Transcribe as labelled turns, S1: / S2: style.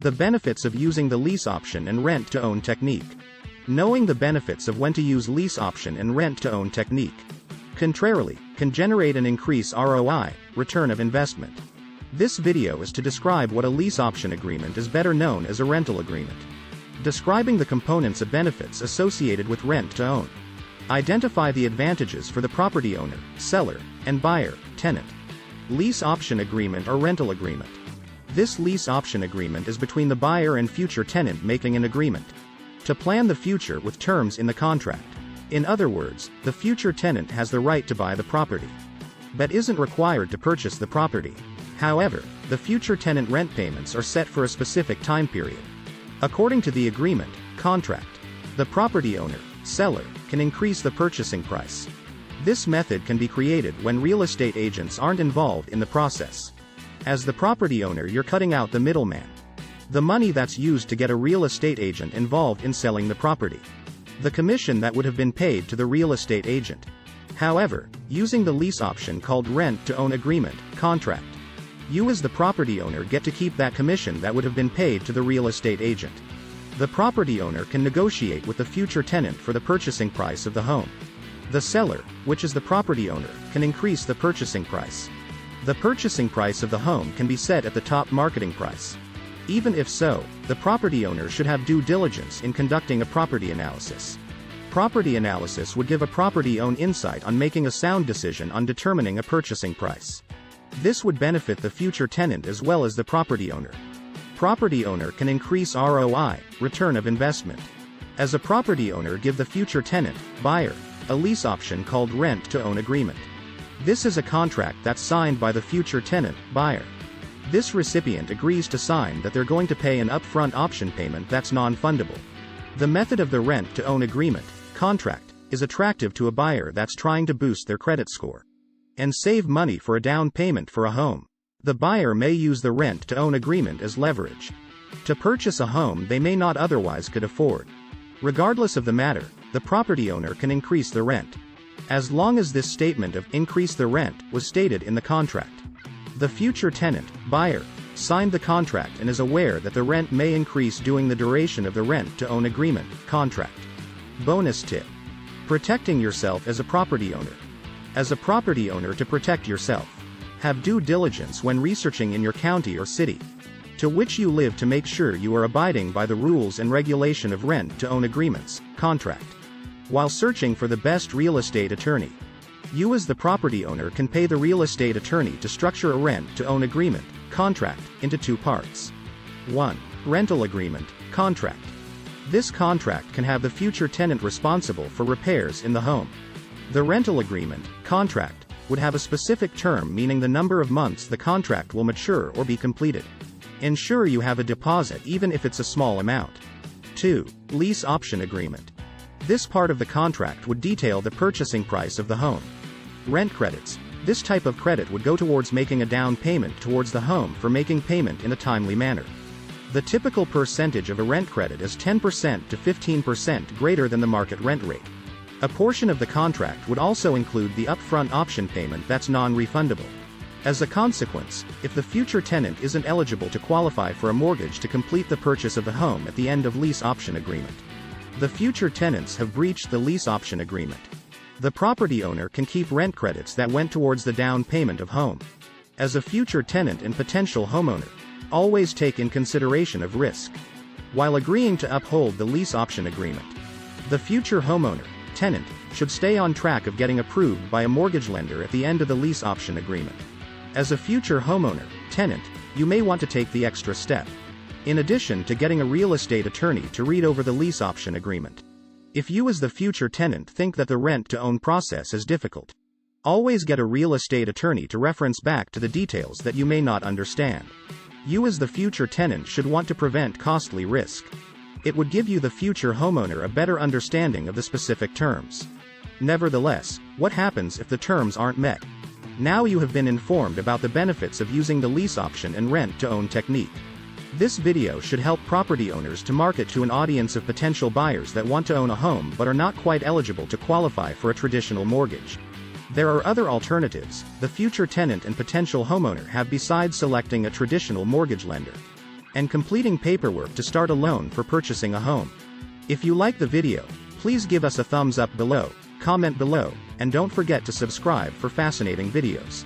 S1: The benefits of using the lease option and rent-to-own technique. Knowing the benefits of when to use lease option and rent-to-own technique, contrarily, can generate an increase ROI, return of investment. This video is to describe what a lease option agreement is, better known as a rental agreement. Describing the components of benefits associated with rent-to-own. Identify the advantages for the property owner, seller, and buyer, tenant. Lease option agreement or rental agreement. This lease option agreement is between the buyer and future tenant making an agreement to plan the future with terms in the contract. In other words, the future tenant has the right to buy the property, but isn't required to purchase the property. However, the future tenant rent payments are set for a specific time period. According to the agreement, contract, the property owner, seller, can increase the purchasing price. This method can be created when real estate agents aren't involved in the process. As the property owner, you're cutting out the middleman, the money that's used to get a real estate agent involved in selling the property, the commission that would have been paid to the real estate agent. However, using the lease option called rent-to-own agreement, contract, you as the property owner get to keep that commission that would have been paid to the real estate agent. The property owner can negotiate with the future tenant for the purchasing price of the home. The seller, which is the property owner, can increase the purchasing price. The purchasing price of the home can be set at the top marketing price. Even if so, the property owner should have due diligence in conducting a property analysis. Property analysis would give a property owner insight on making a sound decision on determining a purchasing price. This would benefit the future tenant as well as the property owner. Property owner can increase ROI, return of investment. As a property owner, give the future tenant, buyer, a lease option called rent-to-own agreement. This is a contract that's signed by the future tenant, buyer. This recipient agrees to sign that they're going to pay an upfront option payment that's non-fundable. The method of the rent-to-own agreement, contract, is attractive to a buyer that's trying to boost their credit score and save money for a down payment for a home. The buyer may use the rent-to-own agreement as leverage to purchase a home they may not otherwise could afford. Regardless of the matter, the property owner can increase the rent, as long as this statement of increase the rent was stated in the contract. The future tenant, buyer, signed the contract and is aware that the rent may increase during the duration of the rent-to-own agreement, contract. Bonus tip: protecting yourself as a property owner. As a property owner, to protect yourself, have due diligence when researching in your county or city to which you live to make sure you are abiding by the rules and regulation of rent-to-own agreements, contract. While searching for the best real estate attorney, you as the property owner can pay the real estate attorney to structure a rent-to-own agreement, contract, into two parts. 1. Rental agreement, contract. This contract can have the future tenant responsible for repairs in the home. The rental agreement, contract, would have a specific term, meaning the number of months the contract will mature or be completed. Ensure you have a deposit even if it's a small amount. 2. Lease option agreement. This part of the contract would detail the purchasing price of the home. Rent credits. This type of credit would go towards making a down payment towards the home for making payment in a timely manner. The typical percentage of a rent credit is 10% to 15% greater than the market rent rate. A portion of the contract would also include the upfront option payment that's non-refundable. As a consequence, if the future tenant isn't eligible to qualify for a mortgage to complete the purchase of the home at the end of lease option agreement, the future tenants have breached the lease option agreement. The property owner can keep rent credits that went towards the down payment of home. As a future tenant and potential homeowner, always take in consideration of risk while agreeing to uphold the lease option agreement. The future homeowner, tenant, should stay on track of getting approved by a mortgage lender at the end of the lease option agreement. As a future homeowner, tenant, you may want to take the extra step, in addition to getting a real estate attorney to read over the lease option agreement. If you as the future tenant think that the rent-to-own process is difficult, always get a real estate attorney to reference back to the details that you may not understand. You as the future tenant should want to prevent costly risk. It would give you, the future homeowner, a better understanding of the specific terms. Nevertheless, what happens if the terms aren't met? Now you have been informed about the benefits of using the lease option and rent-to-own technique. This video should help property owners to market to an audience of potential buyers that want to own a home but are not quite eligible to qualify for a traditional mortgage. There are other alternatives the future tenant and potential homeowner have besides selecting a traditional mortgage lender. and completing paperwork to start a loan for purchasing a home. If you like the video, please give us a thumbs up below, comment below, and don't forget to subscribe for fascinating videos.